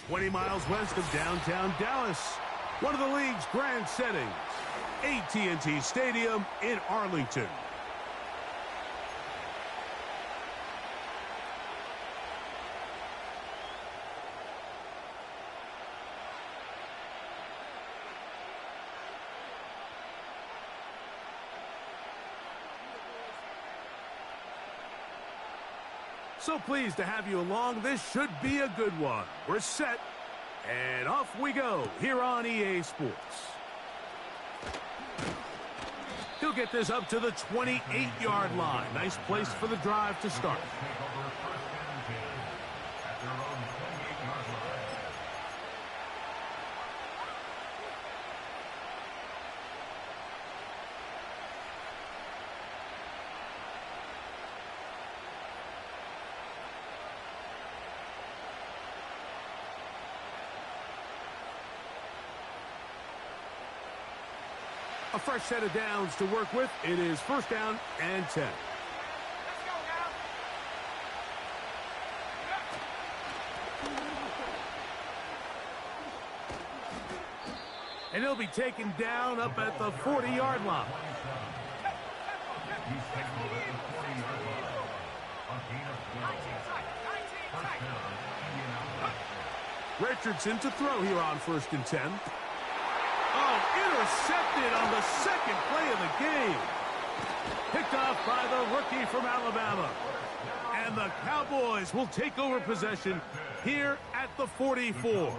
20 miles west of downtown Dallas, one of the league's grand settings, AT&T Stadium in Arlington. So pleased to have you along. This should be a good one. We're set, and off we go here on EA Sports. He'll get this up to the 28-yard line. Nice place for the drive to start. A fresh set of downs to work with. It is first down and 10. Let's go now. And he'll be taken down up at the 40-yard line. Richardson to throw here on first and 10. Oh, intercepted on the second play of the game. Picked off by the rookie from Alabama. And the Cowboys will take over possession here at the 44.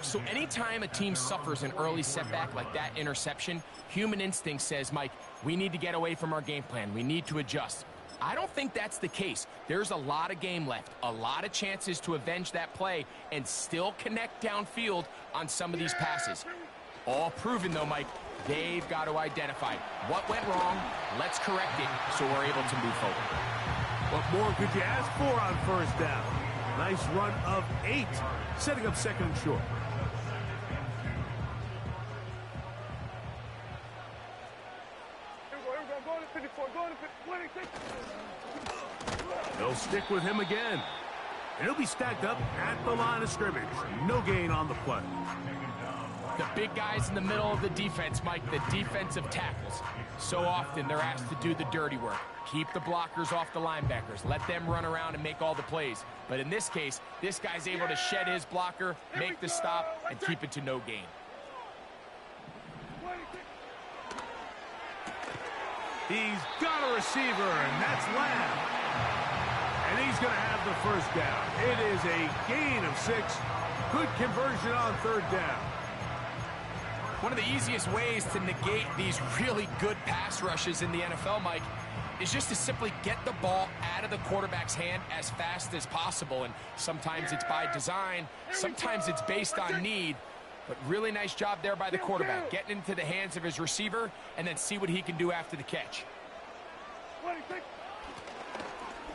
So anytime a team suffers an early setback like that interception, human instinct says, Mike, we need to get away from our game plan. We need to adjust. I don't think that's the case. There's a lot of game left, a lot of chances to avenge that play and still connect downfield on some of these passes. All proven, though, Mike, they've got to identify what went wrong, let's correct it so we're able to move forward. What more could you ask for on first down? Nice run of 8, setting up second and short. They'll stick with him again. And he'll be stacked up at the line of scrimmage. No gain on the play. The big guys in the middle of the defense, Mike, the defensive tackles. So often they're asked to do the dirty work. Keep the blockers off the linebackers. Let them run around and make all the plays. But in this case, this guy's able to shed his blocker, make the stop, and keep it to no gain. He's got a receiver, and that's Lamb. And he's going to have the first down. It is a gain of 6. Good conversion on third down. One of the easiest ways to negate these really good pass rushes in the NFL, Mike, is just to simply get the ball out of the quarterback's hand as fast as possible. And sometimes it's by design, sometimes it's based on need. But really nice job there by the quarterback, getting into the hands of his receiver and then see what he can do after the catch.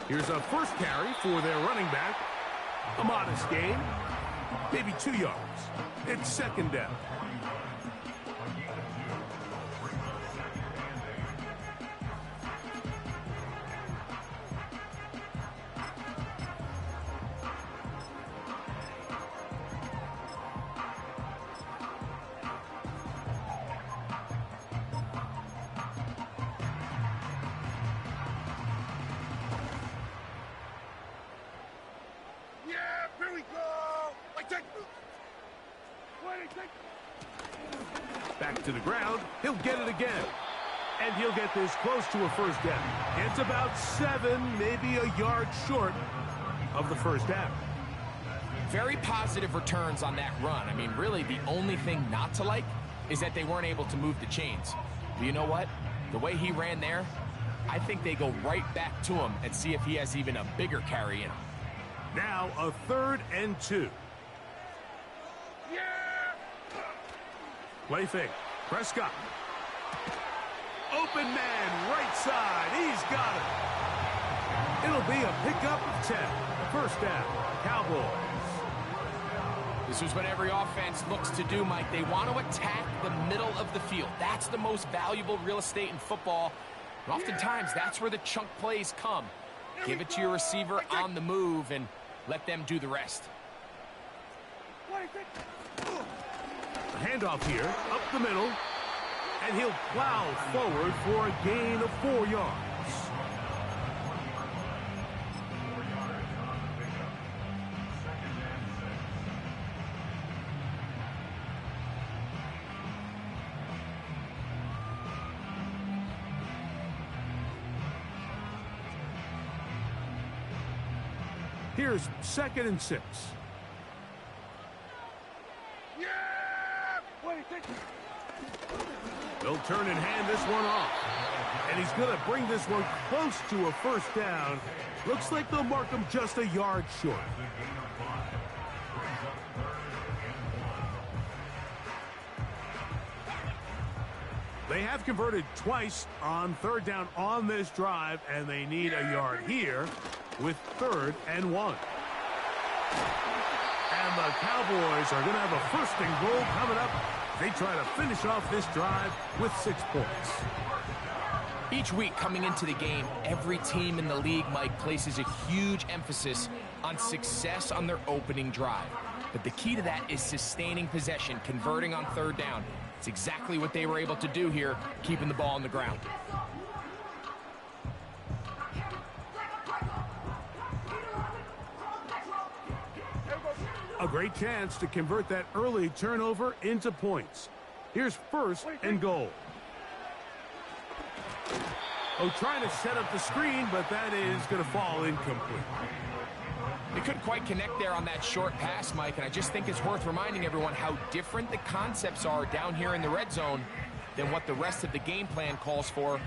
Here's a first carry for their running back. A modest gain, maybe 2 yards. It's second down. Back to the ground. He'll get it again. And he'll get this close to a first down. It's about 7, maybe a yard short of the first down. Very positive returns on that run. I mean, really, the only thing not to like is that they weren't able to move the chains. But you know what? The way he ran there, I think they go right back to him and see if he has even a bigger carry in him. Now a 3rd and 2. Play fake. Prescott. Open man, right side. He's got it. It'll be a pickup of 10. First down, Cowboys. This is what every offense looks to do, Mike. They want to attack the middle of the field. That's the most valuable real estate in football. And oftentimes, that's where the chunk plays come. Give it to your receiver on the move and let them do the rest. A handoff here, up the middle, and he'll plow forward for a gain of 4 yards. Here's 2nd and 6. They'll turn and hand this one off. And he's going to bring this one close to a first down. Looks like they'll mark him just a yard short. They have converted twice on 3rd down on this drive, and they need a yard here with 3rd and 1. And the Cowboys are going to have a 1st and goal coming up. They try to finish off this drive with 6 points. Each week coming into the game, every team in the league, Mike, places a huge emphasis on success on their opening drive. But the key to that is sustaining possession, converting on 3rd down. It's exactly what they were able to do here, keeping the ball on the ground. A great chance to convert that early turnover into points. Here's 1st and goal. Oh, trying to set up the screen, but that is going to fall incomplete. They couldn't quite connect there on that short pass, Mike, and I just think it's worth reminding everyone how different the concepts are down here in the red zone than what the rest of the game plan calls for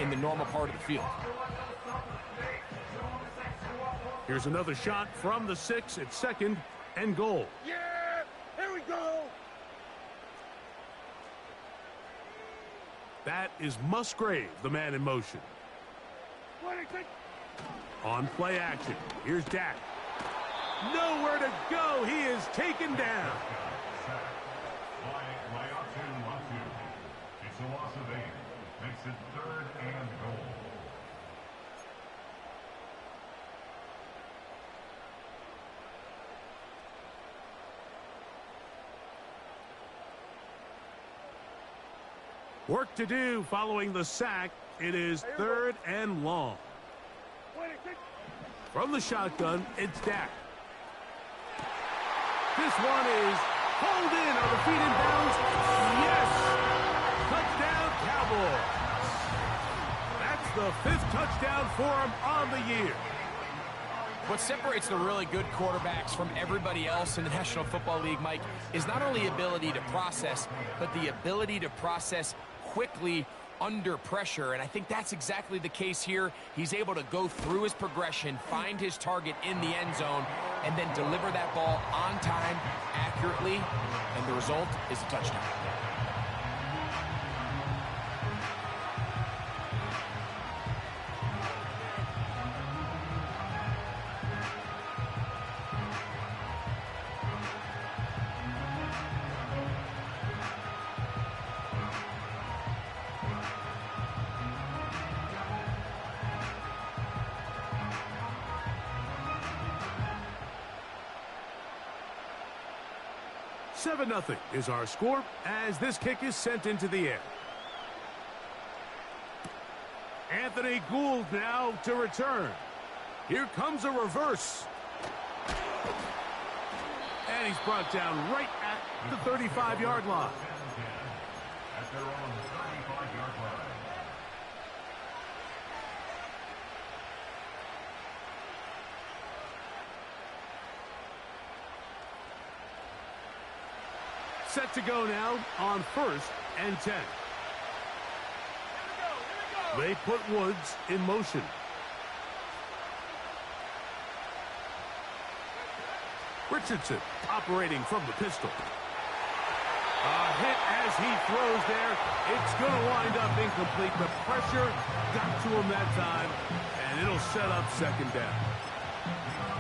in the normal part of the field. Here's another shot from the 6 at 2nd and goal. Yeah! Here we go! That is Musgrave, the man in motion. On play action, here's Dak. Nowhere to go. He is taken down. It's a loss of 8. Makes it 3rd and goal. Work to do following the sack. It is 3rd and long. From the shotgun, it's Dak. This one is pulled in. Are the feet in bounds? Yes! Touchdown, Cowboys. That's the 5th touchdown for him on the year. What separates the really good quarterbacks from everybody else in the National Football League, Mike, is not only ability to process, but the ability to process quickly under pressure, and I think that's exactly the case here. He's able to go through his progression, find his target in the end zone, and then deliver that ball on time, accurately, and the result is a touchdown. Seven 7-0 is our score as this kick is sent into the air. Anthony Gould now to return. Here comes a reverse. And he's brought down right at the 35-yard line. At their own 35-yard line. Set to go now on 1st and 10. They put Woods in motion. Richardson operating from the pistol. A hit as he throws there. It's going to wind up incomplete. The pressure got to him that time, and it'll set up 2nd down.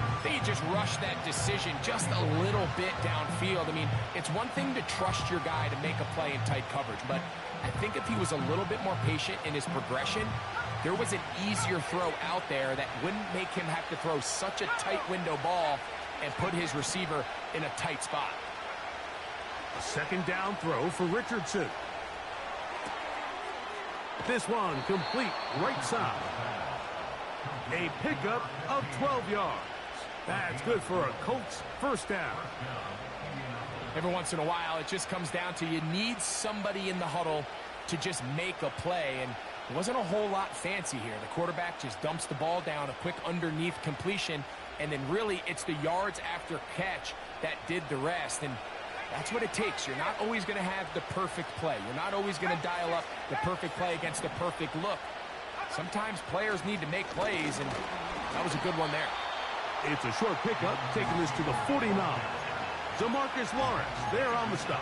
I think he just rushed that decision just a little bit downfield. I mean, it's one thing to trust your guy to make a play in tight coverage, but I think if he was a little bit more patient in his progression, there was an easier throw out there that wouldn't make him have to throw such a tight window ball and put his receiver in a tight spot. A second down throw for Richardson. This one complete right side. A pickup of 12 yards. That's good for a Colts first down. Every once in a while, it just comes down to you need somebody in the huddle to just make a play, and it wasn't a whole lot fancy here. The quarterback just dumps the ball down, a quick underneath completion, and then really it's the yards after catch that did the rest, and that's what it takes. You're not always going to have the perfect play. You're not always going to dial up the perfect play against the perfect look. Sometimes players need to make plays, and that was a good one there. It's a short pickup, taking this to the 49. DeMarcus Lawrence there on the stop.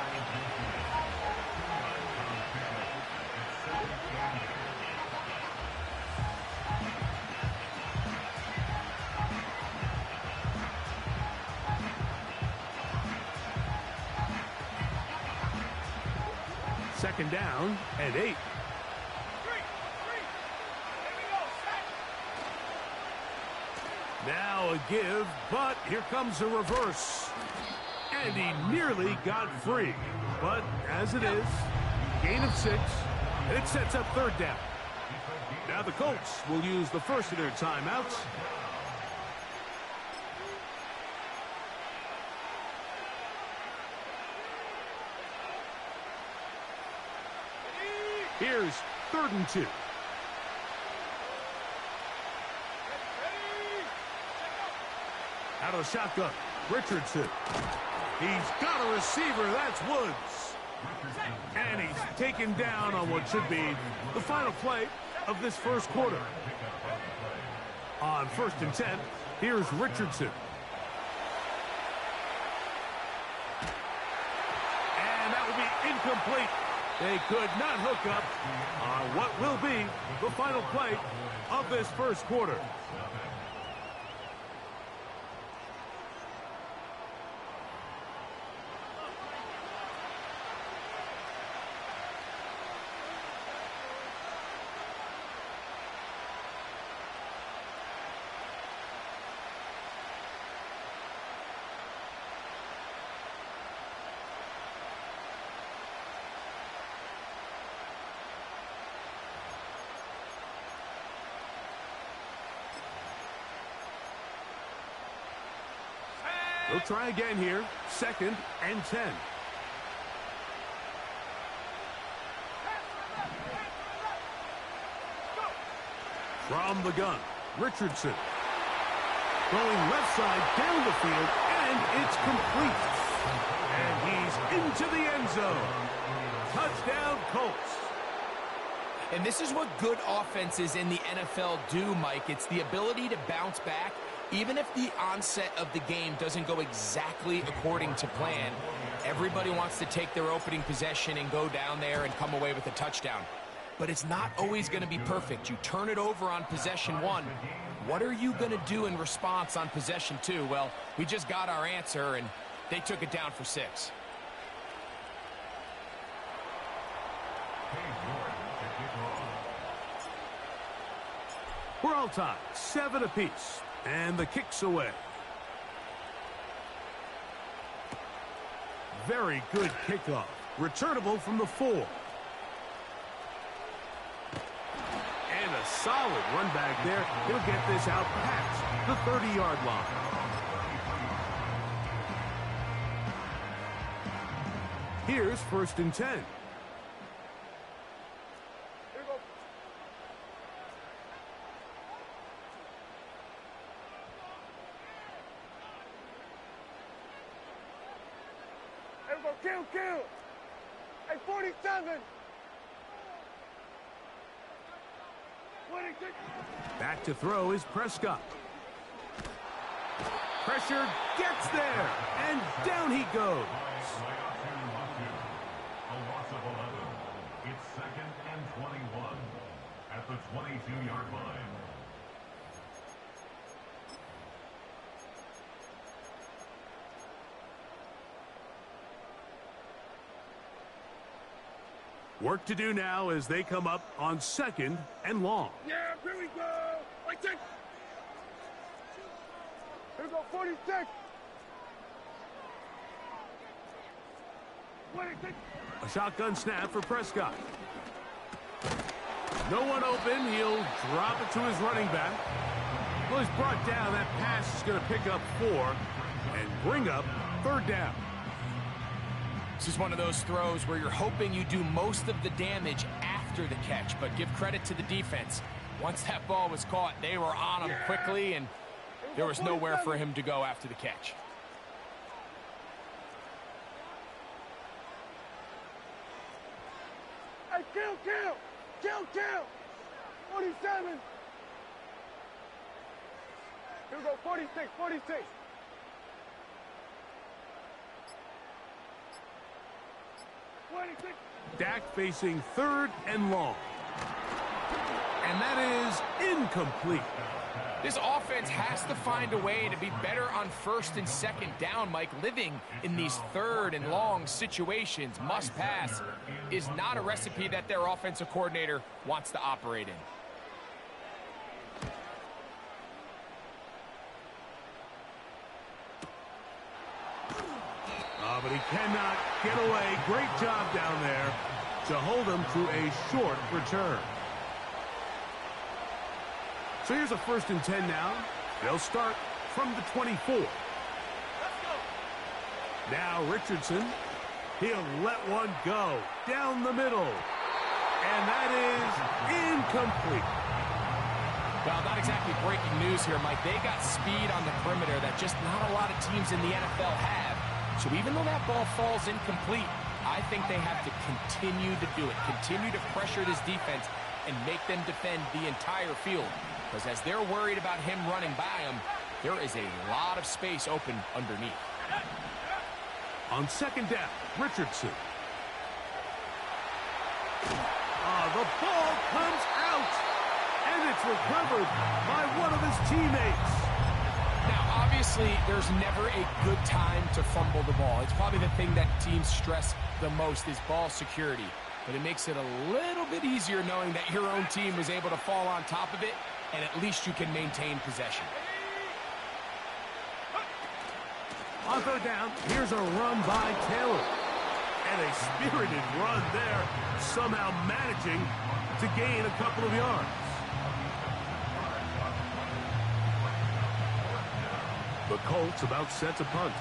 Second down and 8. Now a give, but here comes a reverse. And he nearly got free. But as it is, gain of 6, and it sets up third down. Now the Colts will use the first of their timeouts. Here's 3rd and 2. Out of the shotgun, Richardson. He's got a receiver, that's Woods. And he's taken down on what should be the final play of this first quarter. On 1st and 10, here's Richardson. And that will be incomplete. They could not hook up on what will be the final play of this first quarter. They'll try again here. 2nd and 10. From the gun, Richardson. Going left side down the field, and it's complete. And he's into the end zone. Touchdown, Colts. And this is what good offenses in the NFL do, Mike. It's the ability to bounce back. Even if the onset of the game doesn't go exactly according to plan, everybody wants to take their opening possession and go down there and come away with a touchdown. But it's not always going to be perfect. You turn it over on possession 1. What are you going to do in response on possession 2? Well, we just got our answer, and they took it down for 6. We're all tied, 7 apiece. And the kick's away. Very good kickoff. Returnable from the 4. And a solid run back there. He'll get this out past the 30-yard line. Here's 1st and 10. Kill! Hey, 47! 26! Back to throw is Prescott. Pressure gets there, and down he goes. A loss of 11. It's 2nd and 21 at the 22-yard line. Work to do now as they come up on 2nd and long. Yeah, here we go! Like this! Here we go, 46! A shotgun snap for Prescott. No one open. He'll drop it to his running back. Well, he's brought down. That pass is going to pick up 4 and bring up 3rd down. This is one of those throws where you're hoping you do most of the damage after the catch, but give credit to the defense. Once that ball was caught, they were on him quickly, and there was nowhere for him to go after the catch. Hey, kill! 47! Here we go, 46. 26. Dak facing 3rd and long. And that is incomplete. This offense has to find a way to be better on 1st and 2nd down, Mike. Living in these 3rd and long situations, must pass, is not a recipe that their offensive coordinator wants to operate in. But he cannot get away. Great job down there to hold him to a short return. So here's a 1st and 10 now. They'll start from the 24. Let's go. Now Richardson. He'll let one go down the middle. And that is incomplete. Well, not exactly breaking news here, Mike. They got speed on the perimeter that just not a lot of teams in the NFL have. So even though that ball falls incomplete, I think they have to continue to do it. Continue to pressure this defense and make them defend the entire field. Because as they're worried about him running by them, there is a lot of space open underneath. On 2nd down, Richardson. The ball comes out, and it's recovered by one of his teammates. Now, obviously, there's never a good time to fumble the ball. It's probably the thing that teams stress the most is ball security. But it makes it a little bit easier knowing that your own team was able to fall on top of it, and at least you can maintain possession. On 3rd down, here's a run by Taylor. And a spirited run there, somehow managing to gain a couple of yards. The Colts about set to punt.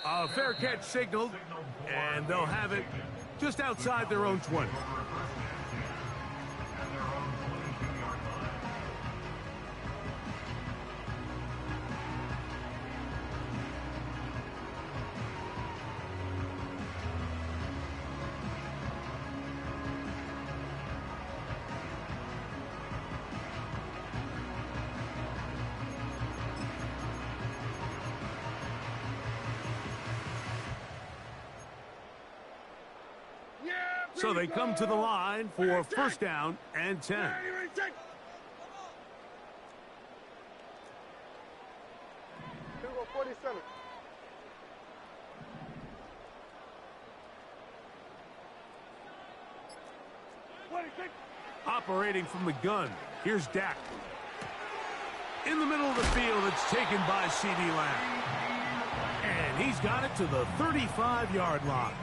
A fair catch signaled, and they'll have it just outside their own 20. So they come to the line for 1st down and 10. Here we go, 47. Operating from the gun, here's Dak. In the middle of the field, it's taken by C.D. Lamb. And he's got it to the 35-yard line.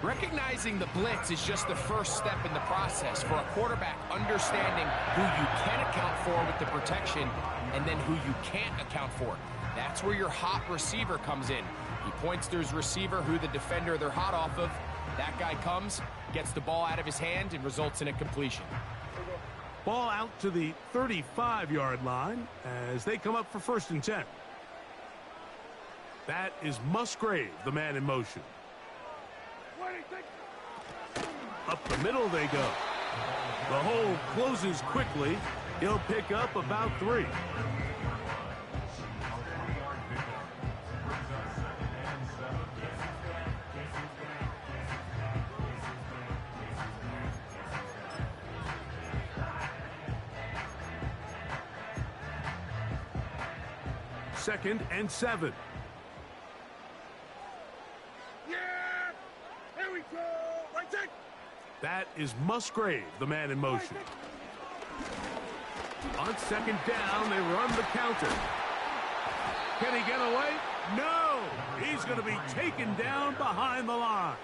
Recognizing the blitz is just the first step in the process for a quarterback, understanding who you can account for with the protection and then who you can't account for. That's where your hot receiver comes in. He points to his receiver, who the defender they're hot off of. That guy comes, gets the ball out of his hand, and results in a completion. Ball out to the 35-yard line as they come up for 1st and 10. That is Musgrave, the man in motion. Up the middle they go. The hole closes quickly. He'll pick up about 3. Second and 7. Yeah! Here we go! Right there! That is Musgrave, the man in motion. On second down, they run the counter. Can he get away? No! He's going to be taken down behind the line.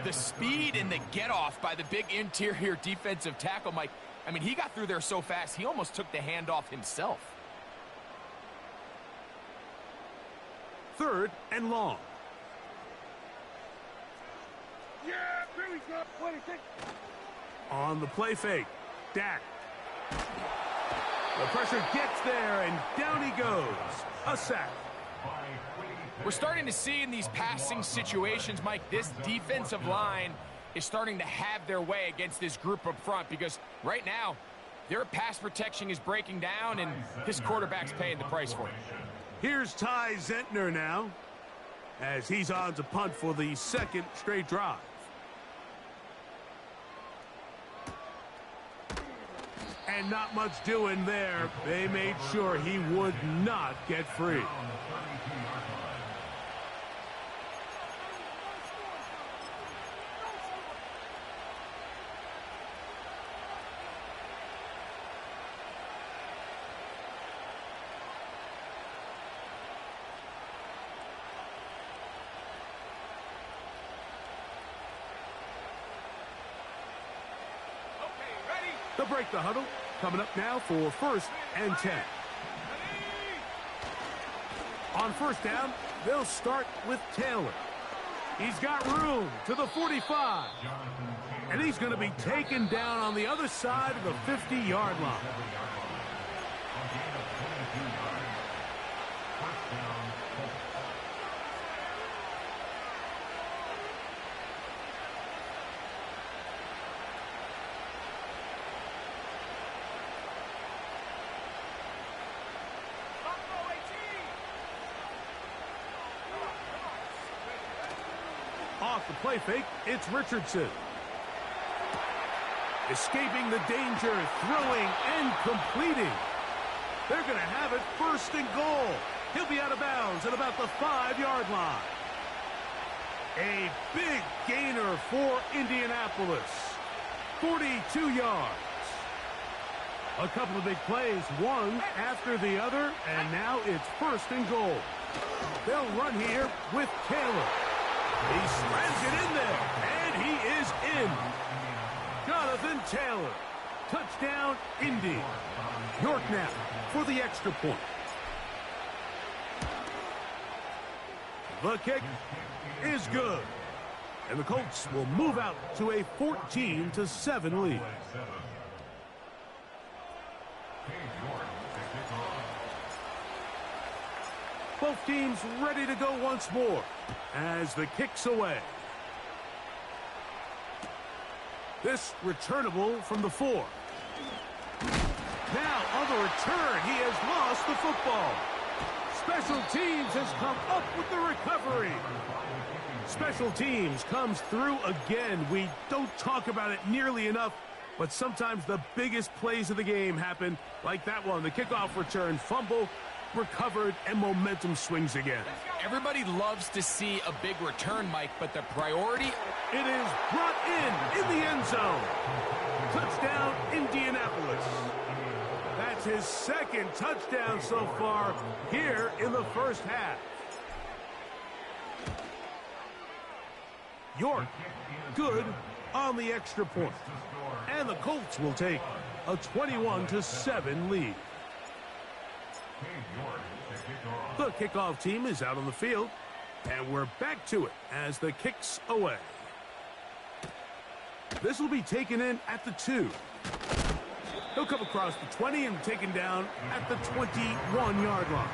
The speed and the get-off by the big interior defensive tackle, Mike. I mean, he got through there so fast, he almost took the handoff himself. Third and long. Yeah, here we go. 26. On the play fake, Dak. The pressure gets there, and down he goes. A sack. We're starting to see in these passing situations, Mike, this defensive line is starting to have their way against this group up front because right now, their pass protection is breaking down, and this quarterback's paying the price for it. Here's Ty Zentner now, as he's on to punt for the second straight drive. And not much doing there. They made sure he would not get free. They'll break the huddle. Coming up now for first and 10. On first down, they'll start with Taylor. He's got room to the 45. And he's going to be taken down on the other side of the 50-yard line. Off the play fake, it's Richardson. Escaping the danger, throwing and completing. They're going to have it first and goal. He'll be out of bounds at about the 5-yard line. A big gainer for Indianapolis. 42 yards. A couple of big plays, one after the other, and now it's first and goal. They'll run here with Taylor. He slams it in there, and he is in. Jonathan Taylor. Touchdown, Indy. York now for the extra point. The kick is good. And the Colts will move out to a 14-7 lead. Both teams ready to go once more as the kick's away. This returnable from the 4. Now on the return, he has lost the football. Special teams has come up with the recovery. Special teams comes through again. We don't talk about it nearly enough, but sometimes the biggest plays of the game happen like that one. The kickoff return, fumble, recovered, and momentum swings again. Everybody loves to see a big return, Mike, but the priority... It is brought in the end zone. Touchdown, Indianapolis. That's his second touchdown so far here in the first half. York, good on the extra point. And the Colts will take a 21-7 lead. The kickoff team is out on the field, and we're back to it as the kick's away. This will be taken in at the 2. He'll come across the 20 and taken down at the 21-yard line.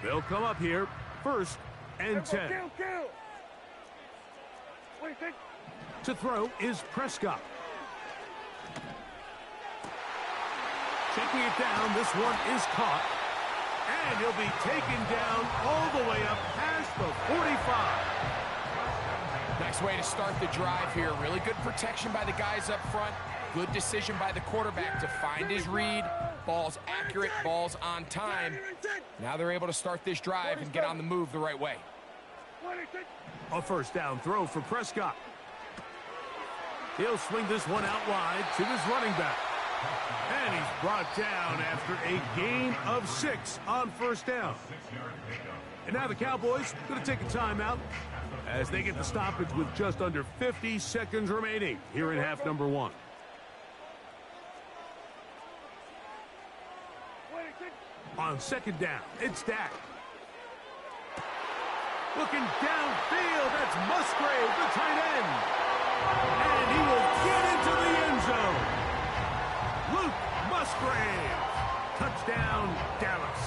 They'll come up here, first and 10. Kill. What do you think? To throw is Prescott. Checking it down, this one is caught. And he'll be taken down all the way up past the 45. Nice way to start the drive here. Really good protection by the guys up front. Good decision by the quarterback to find his read. Ball's accurate, ball's on time. Now they're able to start this drive and get on the move the right way. A first down throw for Prescott. He'll swing this one out wide to his running back. And he's brought down after a gain of 6 on first down. And now the Cowboys going to take a timeout as they get the stoppage with just under 50 seconds remaining here in half number 1. On second down, it's Dak. Looking downfield, that's Musgrave, the tight end. And he will get into the end zone. Luke Musgrave. Touchdown, Dallas.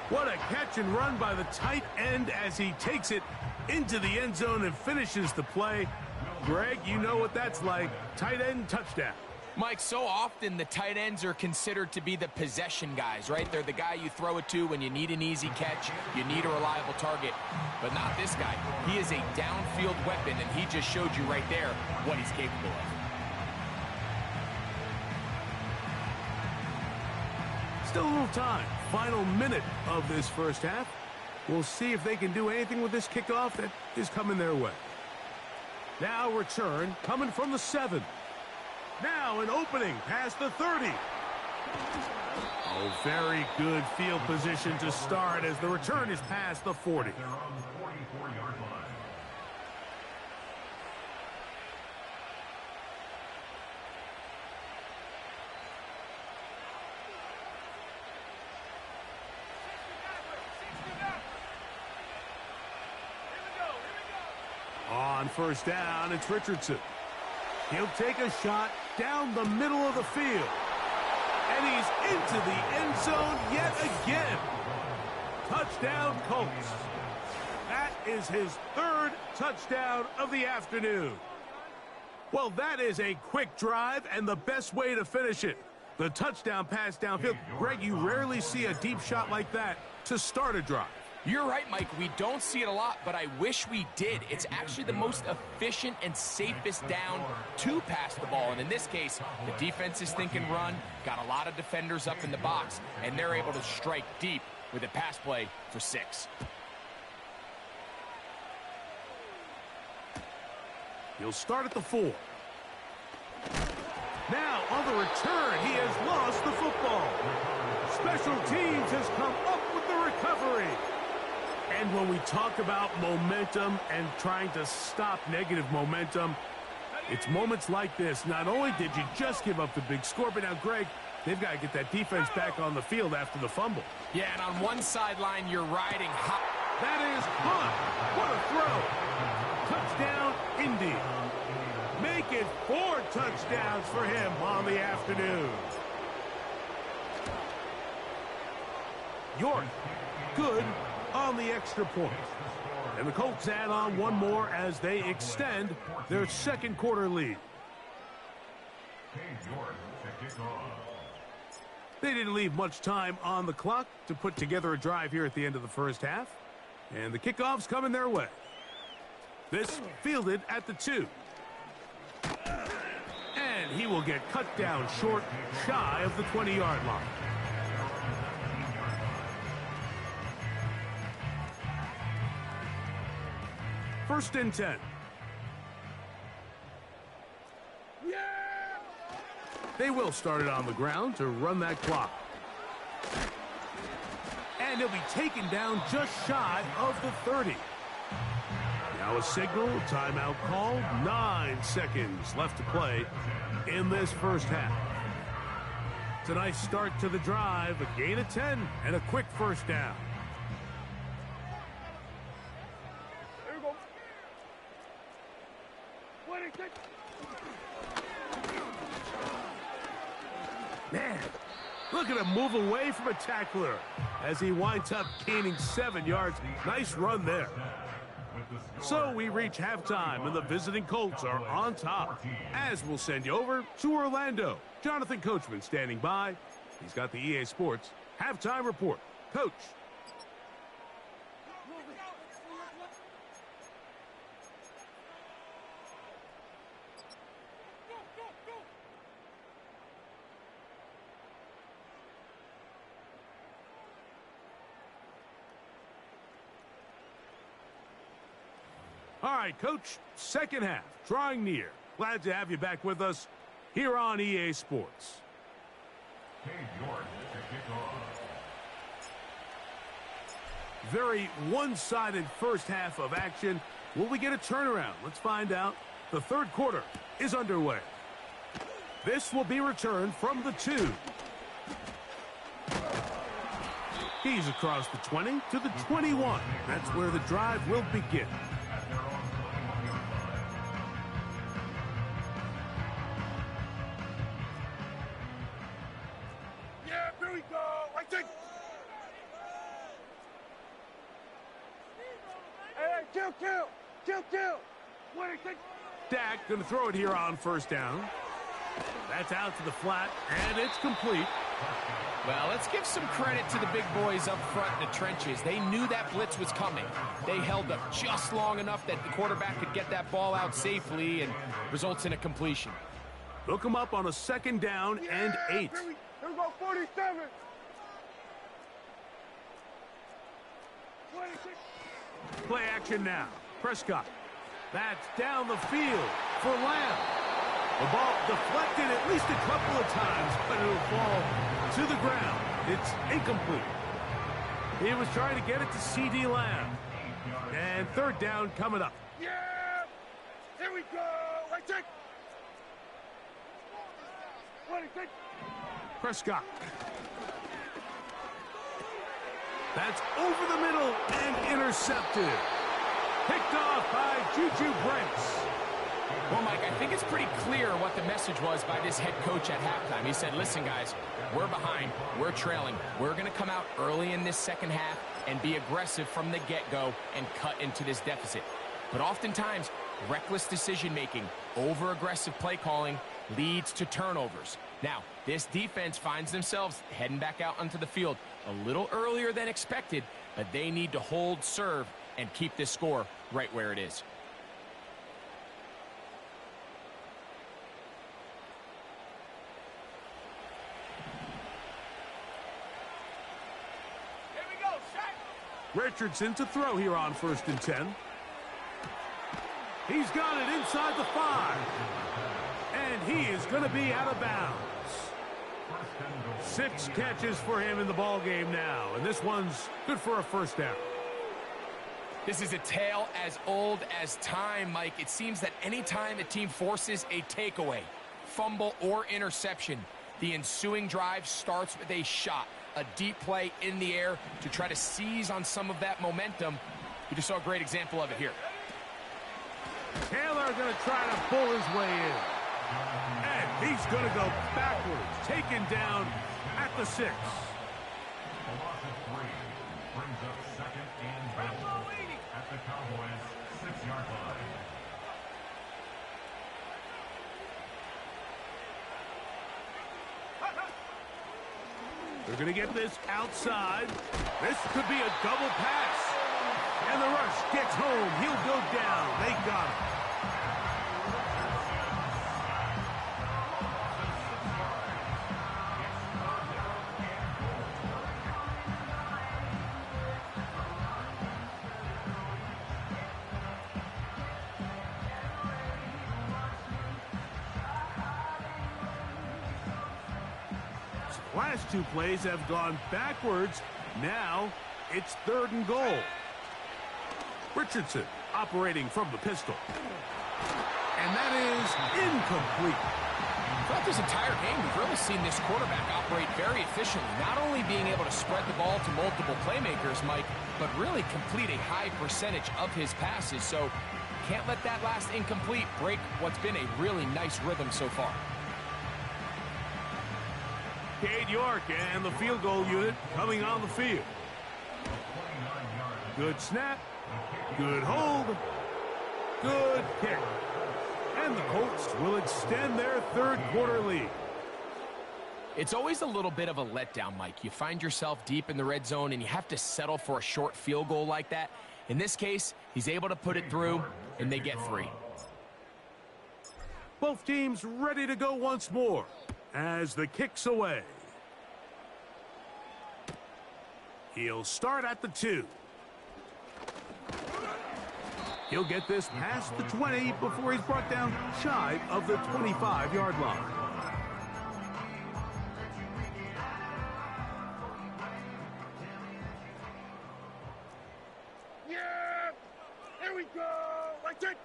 What a catch and run by the tight end as he takes it into the end zone and finishes the play. Greg, you know what that's like. Tight end touchdown. Mike, so often the tight ends are considered to be the possession guys, right? They're the guy you throw it to when you need an easy catch, you need a reliable target. But not this guy. He is a downfield weapon, and he just showed you right there what he's capable of. Still a little time. Final minute of this first half. We'll see if they can do anything with this kickoff that is coming their way. Now return coming from the 7. Now an opening past the 30. Oh, very good field position to start as the return is past the 40. They're on the 44-yard line. On first down, it's Richardson. He'll take a shot down the middle of the field. And he's into the end zone yet again. Touchdown, Colts. That is his 3rd touchdown of the afternoon. Well, that is a quick drive and the best way to finish it. The touchdown pass downfield. Greg, you rarely see a deep shot like that to start a drive. You're right, Mike. We don't see it a lot, but I wish we did. It's actually the most efficient and safest down to pass the ball. And in this case, the defense is thinking run, got a lot of defenders up in the box, and they're able to strike deep with a pass play for 6. He'll start at the 4. Now, on the return, he has lost the football. Special teams has come up with the recovery. And when we talk about momentum and trying to stop negative momentum, it's moments like this. Not only did you just give up the big score, but now, Greg, they've got to get that defense back on the field after the fumble. Yeah, and on one sideline, you're riding hot. That is Hunt. What a throw. Touchdown, Indy. Make it 4 touchdowns for him on the afternoon. York, good on the extra point. And the Colts add on one more as they extend their 2nd quarter lead. They didn't leave much time on the clock to put together a drive here at the end of the first half. And the kickoff's coming their way. This fielded at the 2. And he will get cut down short, shy of the 20-yard line. First and 10. They will start it on the ground to run that clock. And he'll be taken down just shy of the 30. Now a signal, timeout called. 9 seconds left to play in this first half. It's a nice start to the drive, a gain of 10, and a quick first down. Man, look at him move away from a tackler as he winds up gaining 7 yards. Nice run there. So we reach halftime, and the visiting Colts are on top. As we'll send you over to Orlando. Jonathan Coachman standing by. He's got the EA Sports halftime report. Coach. All right, Coach, second half, drawing near. Glad to have you back with us here on EA Sports. Cade York to kick off. Very one-sided first half of action. Will we get a turnaround? Let's find out. The third quarter is underway. This will be returned from the 2. He's across the 20 to the 21. That's where the drive will begin. Yeah, here we go. I think. Hey, kill. What do you think? Dak going to throw it here on first down. That's out to the flat, and it's complete. Well, let's give some credit to the big boys up front in the trenches. They knew that blitz was coming. They held up just long enough that the quarterback could get that ball out safely and results in a completion. Look him up on a second down and 8. Here we go, 47. 26. Play action now. Prescott. That's down the field for Lamb. The ball deflected at least a couple of times, but it'll fall to the ground. It's incomplete. He was trying to get it to C.D. Lamb. And third down coming up. Yeah! Here we go! I think. 26. Prescott. That's over the middle and intercepted. Picked off by Juju Brents. Well, Mike, I think it's pretty clear what the message was by this head coach at halftime. He said, listen, guys, we're behind. We're trailing. We're going to come out early in this second half and be aggressive from the get-go and cut into this deficit. But oftentimes, reckless decision-making, over-aggressive play calling leads to turnovers. Now, this defense finds themselves heading back out onto the field a little earlier than expected, but they need to hold serve and keep this score right where it is. Richardson to throw here on first and 10. He's got it inside the 5. And he is going to be out of bounds. 6 catches for him in the ball game now. And this one's good for a first down. This is a tale as old as time, Mike. It seems that any time a team forces a takeaway, fumble, or interception, the ensuing drive starts with a shot. A deep play in the air to try to seize on some of that momentum. You just saw a great example of it here. Taylor going to try to pull his way in. And he's going to go backwards, taken down at the 6. A loss of 3 brings up second and goal at the Cowboys' 6-yard line. They're going to get this outside. This could be a double pass. And the rush gets home. He'll go down. They got him. Last 2 plays have gone backwards. Now it's 3rd and goal. Richardson operating from the pistol. And that is incomplete. Throughout this entire game, we've really seen this quarterback operate very efficiently, not only being able to spread the ball to multiple playmakers, Mike, but really complete a high percentage of his passes. So can't let that last incomplete break what's been a really nice rhythm so far. Cade York and the field goal unit coming on the field. Good snap. Good hold. Good kick. And the Colts will extend their 3rd quarter lead. It's always a little bit of a letdown, Mike. You find yourself deep in the red zone and you have to settle for a short field goal like that. In this case, he's able to put it through and they get 3. Both teams ready to go once more as the kick's away. He'll start at the 2. He'll get this past the 20 before he's brought down shy of the 25-yard line. Yeah! Here we go! Like it!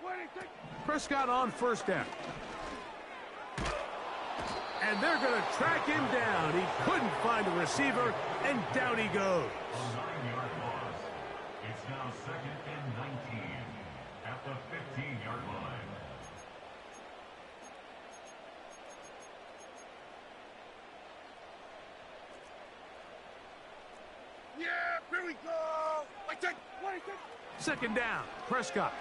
26. Prescott on first down. And they're going to track him down. He couldn't find a receiver, and down he goes. 9-yard loss. It's now 2nd and 19 at the 15-yard line. Yeah! Here we go! Like it! 26. Second down, Prescott.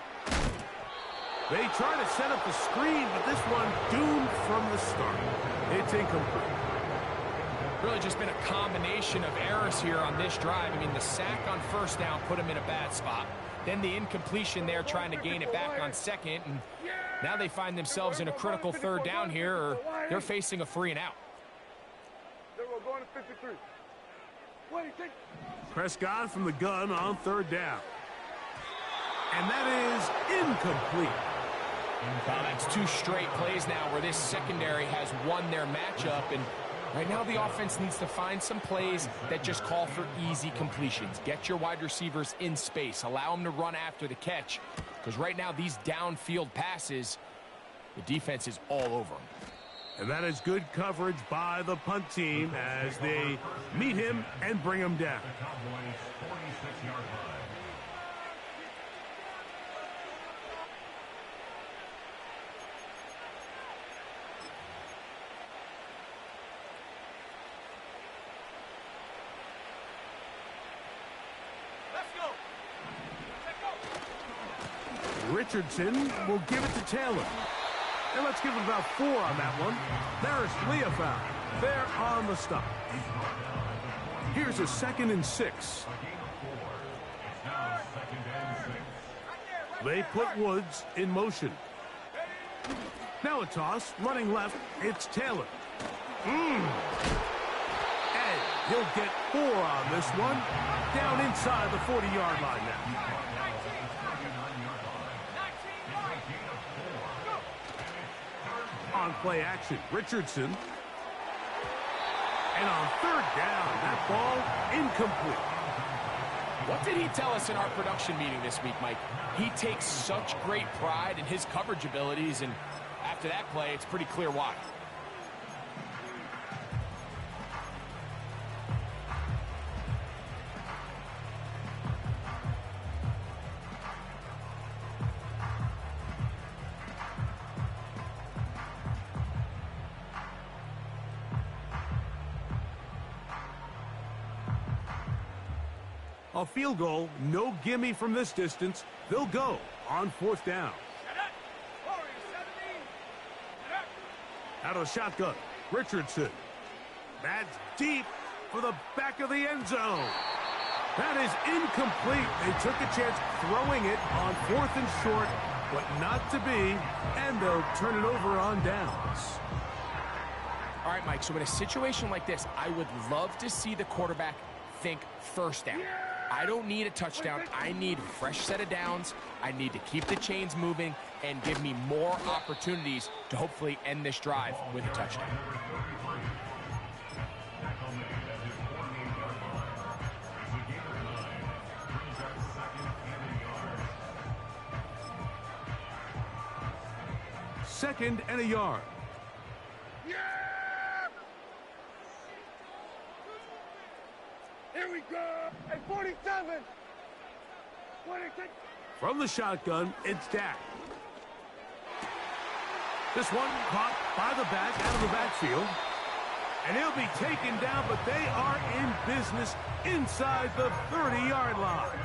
They try to set up the screen, but this one doomed from the start. It's incomplete. Really just been a combination of errors here on this drive. I mean, the sack on first down put him in a bad spot. Then the incompletion there trying to gain it back on second. And now they find themselves in a critical third down here, or they're facing a 3 and out. Then we're going to 53. 26. Prescott from the gun on third down. And that is incomplete. Well, that's 2 straight plays now where this secondary has won their matchup. And right now the offense needs to find some plays that just call for easy completions. Get your wide receivers in space. Allow them to run after the catch. Because right now these downfield passes, the defense is all over them. And that is good coverage by the punt team as they meet him and bring him down. The Cowboys' 46-yard line. Richardson will give it to Taylor. And let's give him about 4 on that one. There's Leofow. They're on the stop. Here's a 2nd and 6. A gain of 4. It's now 2nd and 6. They put Woods in motion. Now a toss, running left, it's Taylor. And he'll get 4 on this one. Down inside the 40-yard line now. On play action, Richardson. And on third down, that ball incomplete. What did he tell us in our production meeting this week, Mike? He takes such great pride in his coverage abilities, and after that play, it's pretty clear why. A field goal, no gimme from this distance. They'll go on 4th down. Out of the shotgun, Richardson. That's deep for the back of the end zone. That is incomplete. They took a chance throwing it on 4th and short, but not to be, and they'll turn it over on downs. All right, Mike, so in a situation like this, I would love to see the quarterback think first down. I don't need a touchdown. I need a fresh set of downs. I need to keep the chains moving and give me more opportunities to hopefully end this drive with a touchdown. Second and a yard. Yeah! Here we go! At 47! 26! From the shotgun, it's Dak. This one caught by the back, out of the backfield. And he'll be taken down, but they are in business inside the 30-yard line.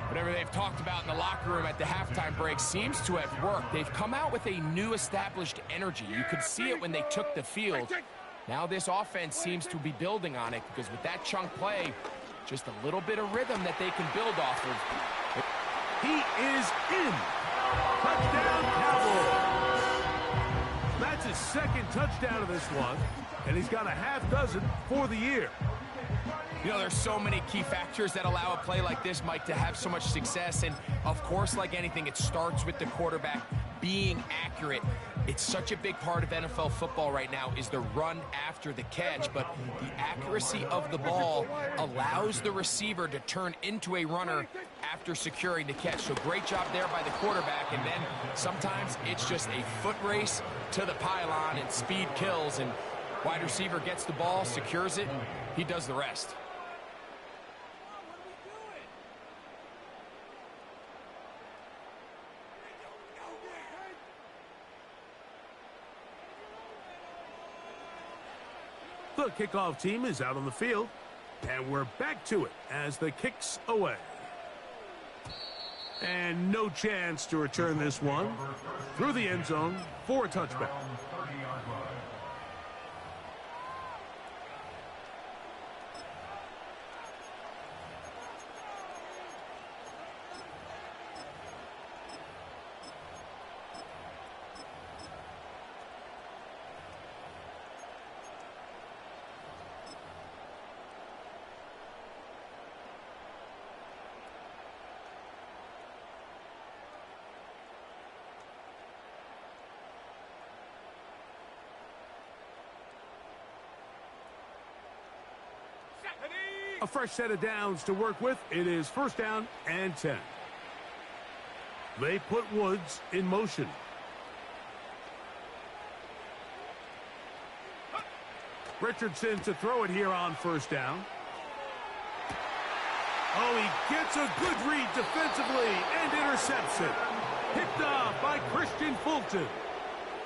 Whatever they've talked about in the locker room at the halftime break seems to have worked. They've come out with a new established energy. You could see it when they took the field. Now this offense seems to be building on it because with that chunk play, just a little bit of rhythm that they can build off of. He is in. Touchdown, Cowboys. That's his 2nd touchdown of this one, and he's got a half dozen for the year. You know, there's so many key factors that allow a play like this, Mike, to have so much success. And, of course, like anything, it starts with the quarterback being accurate. It's such a big part of NFL football right now is the run after the catch. But the accuracy of the ball allows the receiver to turn into a runner after securing the catch. So great job there by the quarterback. And then sometimes it's just a foot race to the pylon and speed kills. And wide receiver gets the ball, secures it, and he does the rest. The kickoff team is out on the field, and we're back to it as the kick's away. And no chance to return this one through the end zone for a touchback. A fresh set of downs to work with. It is 1st down and 10. They put Woods in motion. Richardson to throw it here on 1st down. Oh, he gets a good read defensively and intercepts it. Picked off by Christian Fulton.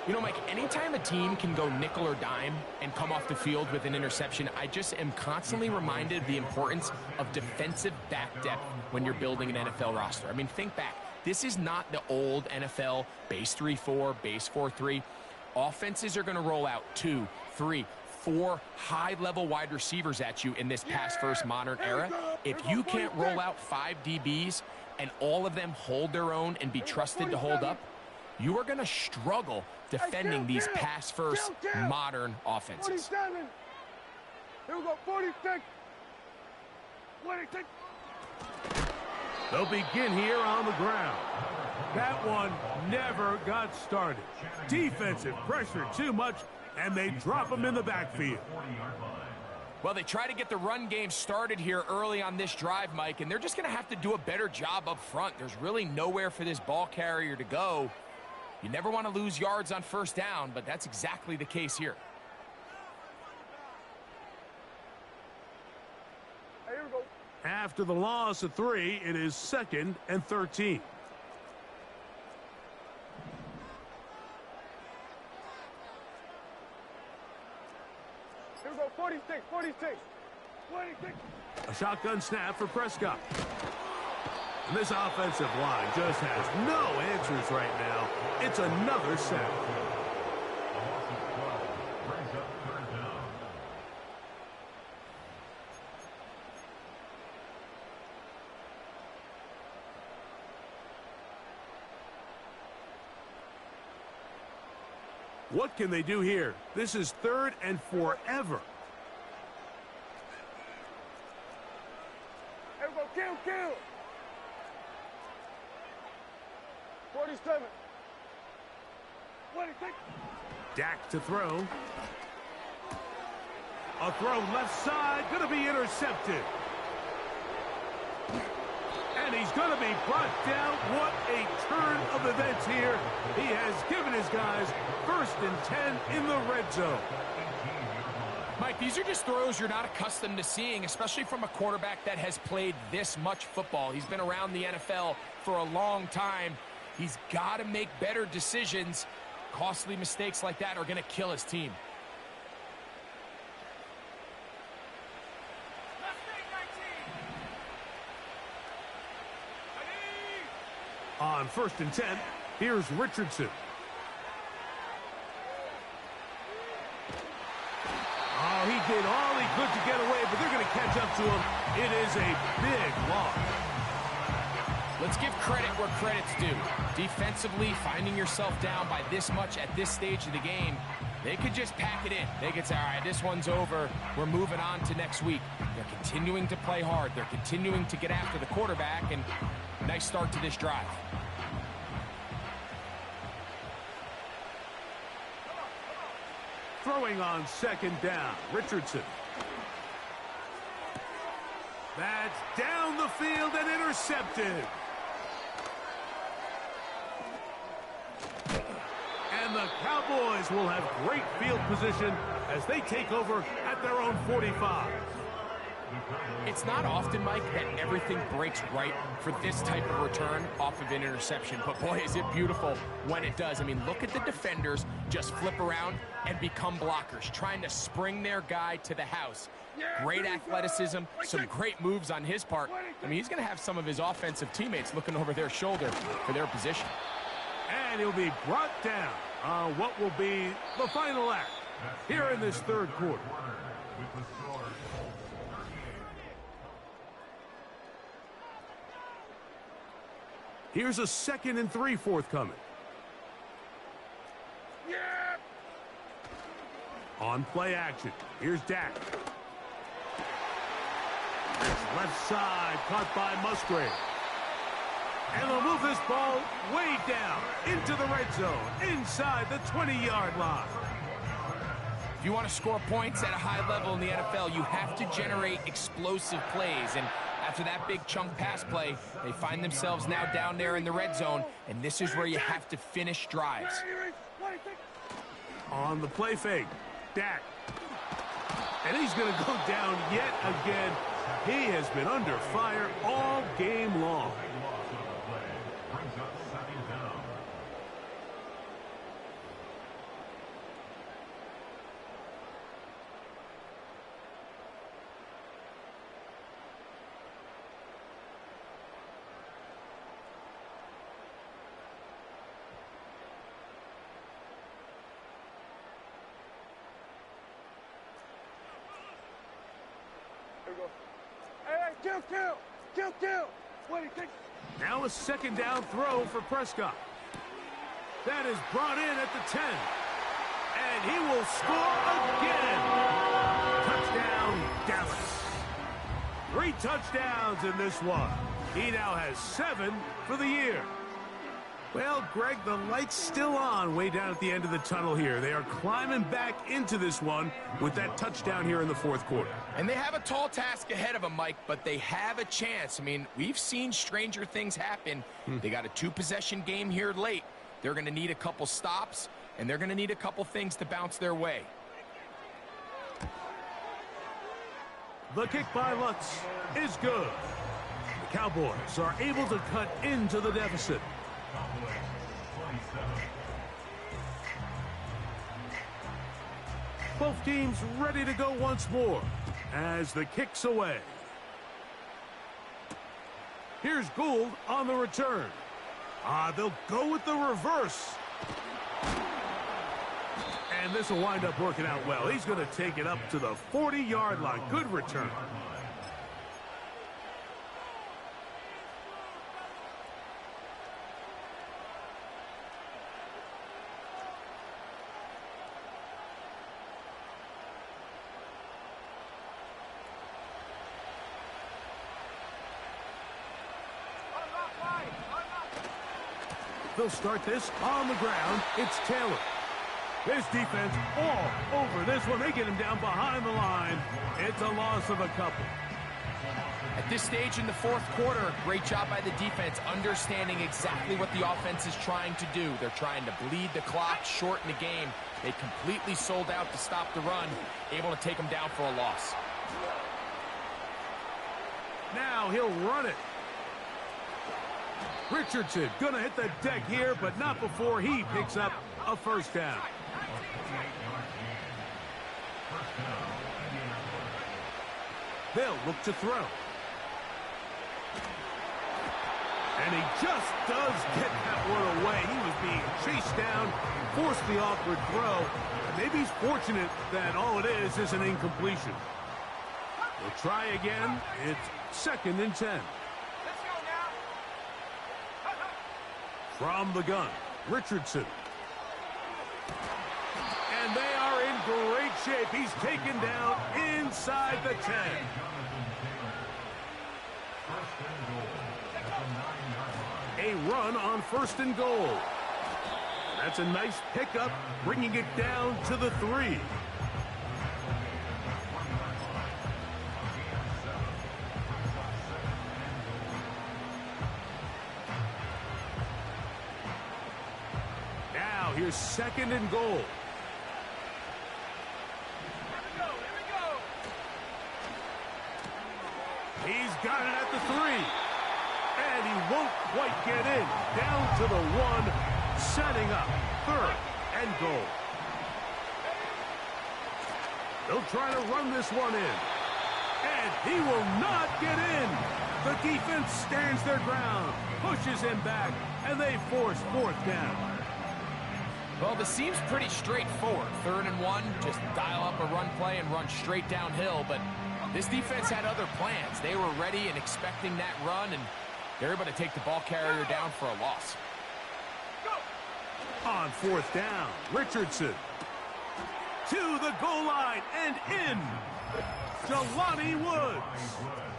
You know, Mike, anytime a team can go nickel or dime and come off the field with an interception, I just am constantly reminded of the importance of defensive back depth when you're building an NFL roster. I mean, think back. This is not the old NFL base 3-4, base 4-3. Offenses are going to roll out 2, 3, 4 high-level wide receivers at you in this pass-first modern era. If you can't roll out 5 DBs and all of them hold their own and be trusted to hold up, you are going to struggle defending these pass-first modern offenses. 47. Here we go, 46. 26. They'll begin here on the ground. That one never got started. Defensive pressure too much, and they drop him in the backfield. Well, they try to get the run game started here early on this drive, Mike, and they're just going to have to do a better job up front. There's really nowhere for this ball carrier to go. You never want to lose yards on 1st down, but that's exactly the case here. Here we go. After the loss of 3, it is 2nd and 13. Here we go, 46, 46. 26. A shotgun snap for Prescott. And this offensive line just has no answers right now. It's another sack. What can they do here? This is 3rd and forever. Here we go, kill. 47. 26. Dak to throw. A throw left side, going to be intercepted. And he's going to be brought down. What a turn of events here. He has given his guys 1st and 10 in the red zone. Mike, these are just throws you're not accustomed to seeing, especially from a quarterback that has played this much football. He's been around the NFL for a long time. He's got to make better decisions. Costly mistakes like that are going to kill his team. On 1st and 10, here's Richardson. Oh, he did all he could to get away, but they're going to catch up to him. It is a big loss. Let's give credit where credit's due. Defensively, finding yourself down by this much at this stage of the game, They could just pack it in. They could say, all right, this one's over. We're moving on to next week. They're continuing to play hard. They're continuing to get after the quarterback, and nice start to this drive. Throwing on second down, Richardson. That's down the field and intercepted. And the Cowboys will have great field position as they take over at their own 45. It's not often, Mike, that everything breaks right for this type of return off of an interception. But, boy, is it beautiful when it does. I mean, look at the defenders just flip around and become blockers, trying to spring their guy to the house. Great athleticism, some great moves on his part. I mean, he's going to have some of his offensive teammates looking over their shoulder for their position. And he'll be brought down on what will be the final act here in this third quarter. Here's a 2nd and 3 forthcoming. On play action, here's Dak. Left side, caught by Musgrave. And they'll move this ball way down into the red zone, inside the 20-yard line. If you want to score points at a high level in the NFL, you have to generate explosive plays. And after that big chunk pass play, they find themselves now down there in the red zone, and this is where you have to finish drives. On the play fake, Dak. And he's going to go down yet again. He has been under fire all game long. Kill. What do you think? Now a 2nd down throw for Prescott. That is brought in at the 10. And he will score again. Touchdown, Dallas. 3 touchdowns in this one. He now has 7 for the year. Well, Greg, the light's still on way down at the end of the tunnel here. They are climbing back into this one with that touchdown here in the 4th quarter. And they have a tall task ahead of them, Mike, but they have a chance. I mean, we've seen stranger things happen. They got a 2-possession game here late. They're going to need a couple stops, and they're going to need a couple things to bounce their way. The kick by Lutz is good. The Cowboys are able to cut into the deficit. Both teams ready to go once more as the kick's away. Here's Gould on the return. They'll go with the reverse. And this will wind up working out well. He's going to take it up to the 40-yard line. Good return. They'll start this on the ground. It's Taylor. This defense all over this one. They get him down behind the line. It's a loss of a couple. At this stage in the 4th quarter, great job by the defense, understanding exactly what the offense is trying to do. They're trying to bleed the clock, shorten the game. They completely sold out to stop the run, able to take them down for a loss. Now he'll run it. Richardson gonna hit the deck here, but not before he picks up a 1st down. They'll look to throw. And he just does get that one away. He was being chased down, forced the awkward throw. Maybe he's fortunate that all it is an incompletion. We'll try again. It's 2nd and 10. From the gun, Richardson. And they shape. He's taken down inside the 10. A run on 1st and goal. That's a nice pickup, bringing it down to the 3. Now here's 2nd and goal. He's got it at the 3. And he won't quite get in. Down to the 1, setting up 3rd and goal. They'll try to run this one in. And he will not get in. The defense stands their ground, pushes him back, and they force 4th down. Well, this seems pretty straightforward. 3rd and 1, just dial up a run play and run straight downhill. But this defense had other plans. They were ready and expecting that run, and they're able to take the ball carrier down for a loss. On 4th down, Richardson. To the goal line and in. Jelani Woods.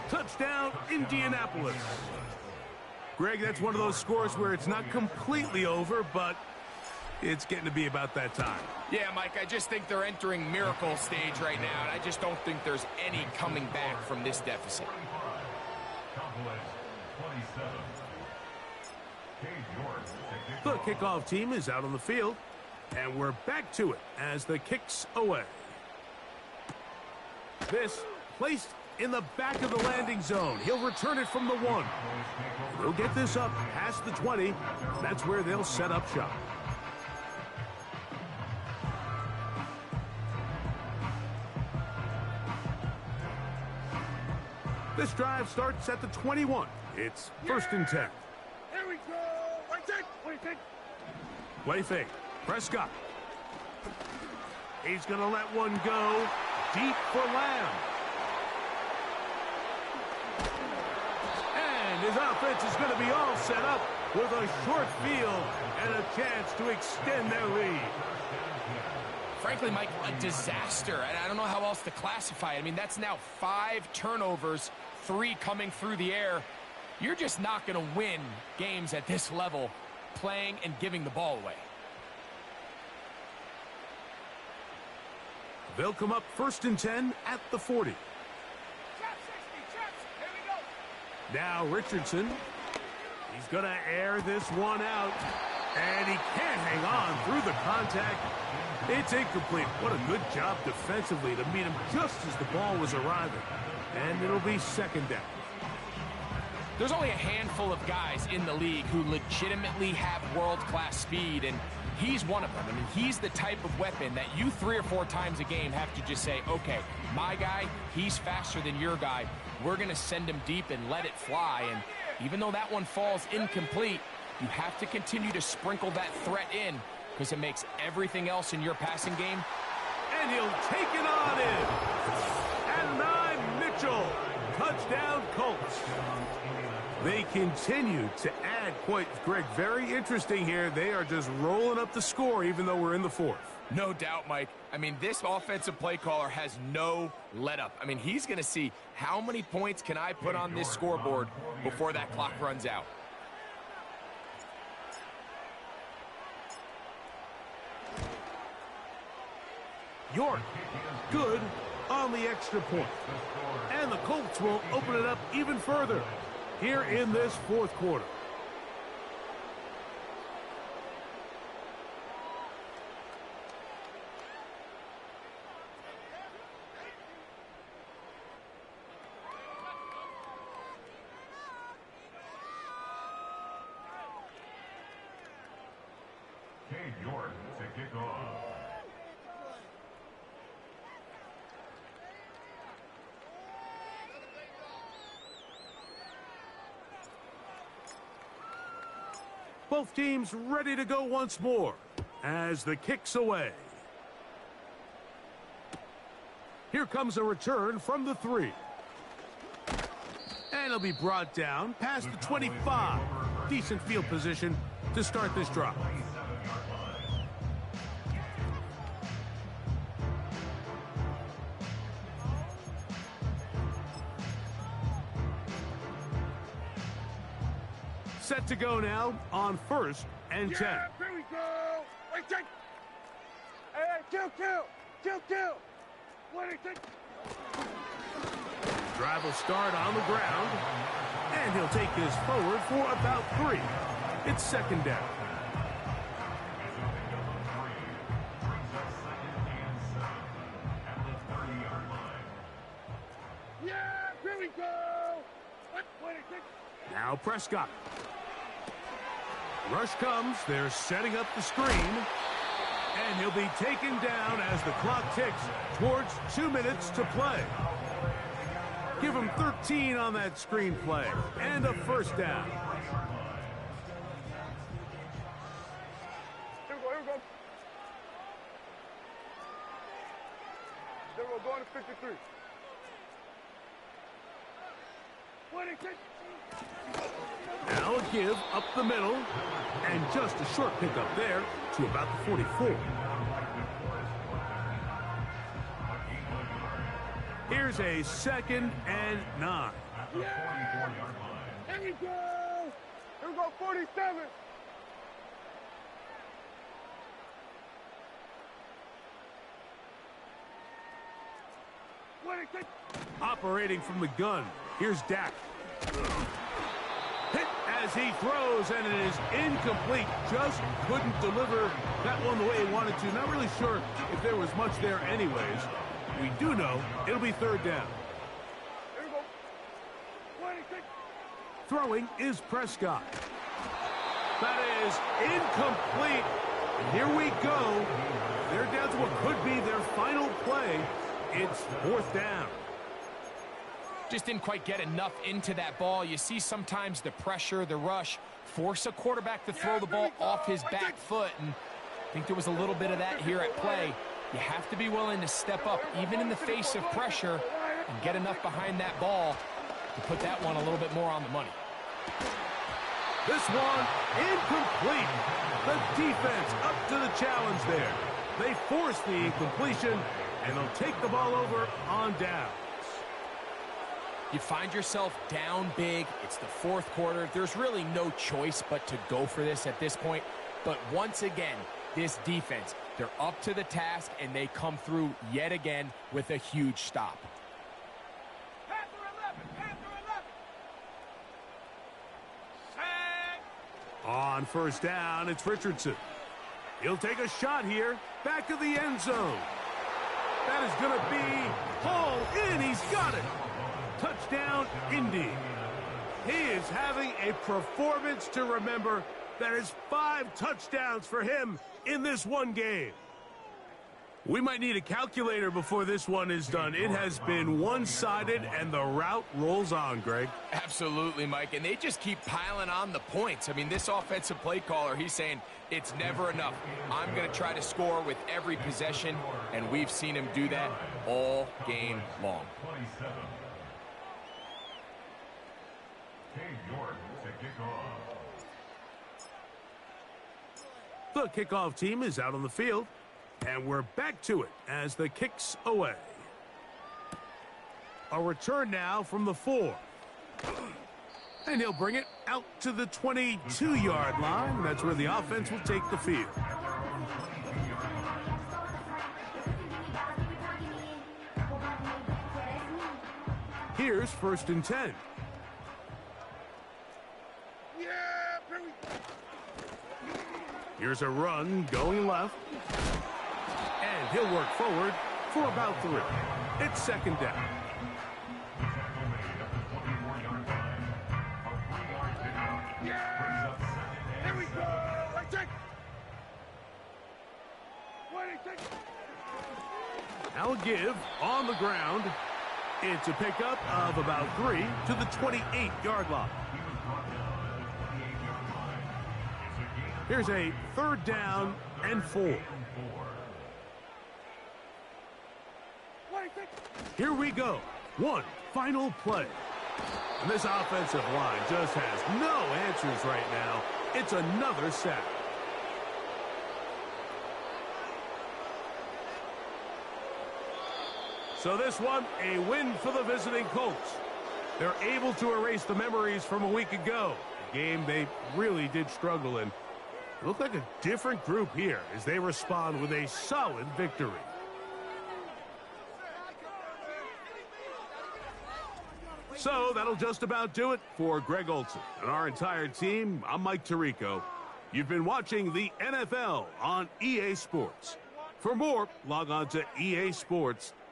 Touchdown, Indianapolis. Greg, that's one of those scores where it's not completely over, but it's getting to be about that time. Yeah, Mike, I just think they're entering miracle stage right now, and I just don't think there's any coming back from this deficit. The kickoff team is out on the field, and we're back to it as the kick's away. This placed in the back of the landing zone. He'll return it from the 1. He'll get this up past the 20. That's where they'll set up shop. This drive starts at the 21. It's 1st and 10. Here we go. Right there. What do you think? Play fake. Prescott. He's going to let one go deep for Lamb. And his offense is going to be all set up with a short field and a chance to extend their lead. Frankly, Mike, a disaster. And I don't know how else to classify it. I mean, that's now 5 turnovers, 3 coming through the air. You're just not going to win games at this level playing and giving the ball away. They'll come up 1st and 10 at the 40. Now Richardson. He's going to air this one out. And he can't hang on through the contact. It's incomplete. What a good job defensively to meet him just as the ball was arriving. And it'll be 2nd down. There's only a handful of guys in the league who legitimately have world-class speed, and he's one of them. I mean, he's the type of weapon that you 3 or 4 times a game have to just say, okay, my guy, he's faster than your guy. We're going to send him deep and let it fly. And even though that one falls incomplete, you have to continue to sprinkle that threat in because it makes everything else in your passing game. And he'll take it on in. And Nye Mitchell. Touchdown, Colts. They continue to add points. Greg, very interesting here. They are just rolling up the score even though we're in the 4th. No doubt, Mike. I mean, this offensive play caller has no let up. I mean, he's going to see how many points can I put on this scoreboard before that clock runs out. York, good on the extra point. And the Colts will open it up even further here in this 4th quarter. Cade York to kick off. Both teams ready to go once more as the kick's away. Here comes a return from the 3. And it'll be brought down past the 25. Decent field position to start this drive. Set to go now on 1st and 10. Yeah, here we go. Wait, take. Hey, kill. What do you think? Drive will start on the ground, and he'll take this forward for about 3. It's 2nd down. Yeah, here we go. What do you think? Now Prescott. Rush comes. They're setting up the screen. And he'll be taken down as the clock ticks towards 2 minutes to play. Give him 13 on that screen play. And a 1st down. Here we go. Here we go, going to 53. What do you think? Now a give up the middle. And just a short pickup there to about the 44. Here's a 2nd and 9. Yeah! Here we go! Here we go, 47. What do you think? Operating from the gun. Here's Dak. Hit as he throws, and it is incomplete. Just couldn't deliver that one the way he wanted to. Not really sure if there was much there anyways. We do know it'll be 3rd down. Here we go. What do you think? Throwing is Prescott. That is incomplete. And here we go. They're down to what could be their final play. It's 4th down. Just didn't quite get enough into that ball. You see sometimes the pressure, the rush, force a quarterback to throw the ball off his back foot. And I think there was a little bit of that here at play. You have to be willing to step up, even in the face of pressure, and get enough behind that ball to put that one a little bit more on the money. This one incomplete. The defense up to the challenge there. They force the incompletion, and they'll take the ball over on downs. You find yourself down big. It's the 4th quarter. There's really no choice but to go for this at this point. But once again, this defense, they're up to the task, and they come through yet again with a huge stop. On 1st down, it's Richardson. He'll take a shot here, back of the end zone. That is going to be hauled in. He's got it. Touchdown, Indy. He is having a performance to remember. That is 5 touchdowns for him in this one game. We might need a calculator before this one is done. It has been one-sided, and the route rolls on, Greg. Absolutely, Mike, and they just keep piling on the points. I mean, this offensive play caller, he's saying it's never enough. I'm going to try to score with every possession, and we've seen him do that all game long. 27. Cade York to kick off. The kickoff team is out on the field, and we're back to it as the kick's away. A return now from the 4. And he'll bring it out to the 22-yard line. That's where the offense will take the field. Here's 1st and 10. Yeah, here we go. Here's a run going left. And he'll work forward for about 3. It's 2nd down. Yeah, here we go. I take. What do you think? Now a give on the ground. It's a pickup of about 3 to the 28-yard line. Here's a 3rd down and 4. What do you think? Here we go. One final play. And this offensive line just has no answers right now. It's another sack. So this one, a win for the visiting Colts. They're able to erase the memories from a week ago Game they really did struggle in. It looked like a different group here as they respond with a solid victory. So that'll just about do it for Greg Olsen and our entire team. I'm Mike Tirico. You've been watching the NFL on EA Sports. For more, log on to easports.com.